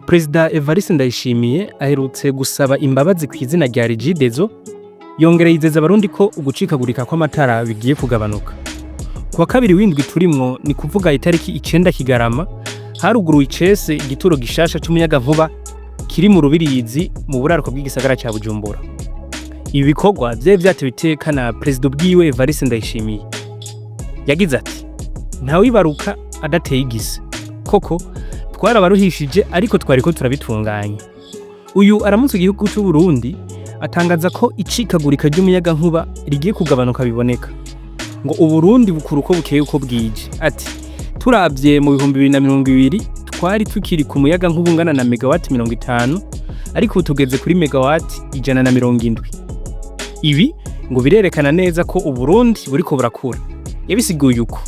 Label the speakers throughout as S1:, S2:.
S1: Prezida Ndayishimiye aherutse gusaba imbabazi kw'izina rya Regideso, yongera yizeza abarundi ko ugucikagurika kw'amatara bigiye kugabanuka. Kuwa kabiri w'indwi turimwo, ni kuvuga itariki 9 Kigarama, haruguruwe icese igituro gishasha c'umuyagankuba kiri mu Rubirizi mu buraruko bw'igisagara ca Bujumbura. Ibi bikorwa vyari vyatewe iteka na Prezida ubwiwe Ndayishimiye. Yagize ati: "Ntawibaruka adateye igise." Koko twarabaruhishije, ariko twariko turabitunganya. Uyu aramutse igihugu c'u Burundi atangaza ko icikagurika ry'umuyagankuba rigiye kugabanuka biboneka. Ngo Uburundi bukuru uko bukeye uko bwije. Ati: "Turavye mu 2020 twari tukiri ku muyagankuba ungana na megawati 50, ariko tugeze kuri megawati 170. Ibi ngo birerekana neza ko Uburundi buriko burakura." Yabisiguye uko: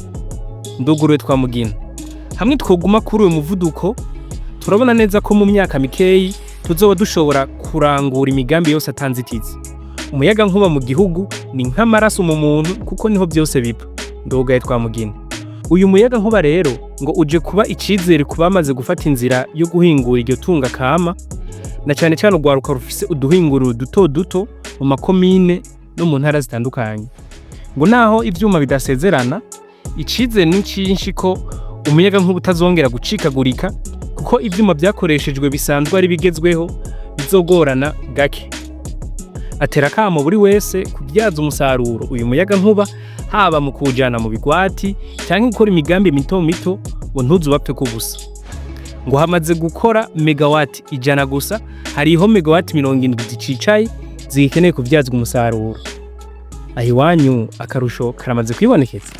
S1: "Nduguruwe twamugina. Hamwe twoguma kuri uyu muvuduko, turabona neza ko mu myaka mikeyi tuzoba dushobora kurangura imigambi yose atanzitizi. Umuyagankuba mu gihugu ni nk'amaraso mu muntu, kuko niho byose bipa." Ndugaye twamugina. Uyu muyagankuba rero ngo uje kuba icizere ku bamaze gufata inzira yo guhingura iryo tunga kama, na cane cane urwaruka rufise uduhinguriro duto duto mu makomine no mu ntara zitandukanye. Ngo naho ivyuma bidasezerana, icizere ni cinshi ko umuyagankuba utazongera gucikagurika, kuko ivyuma vyakoreshejwe bisanzwe ari bigezweho, bizogorana gake. Atera akamo buri wese kubyaza umusaruro uyu muyagankuba, haba mu kujana mu bigwati canke gukora imigambi mito mito, ngo ntuzubapfe kubusa. Ngo hamaze gukora megawati 100 gusa, hariho megawati 70 zicicaye zikeneye kuvyazwa umusaruro. Ahiwanyu akarusho karamaze kwibonekeza.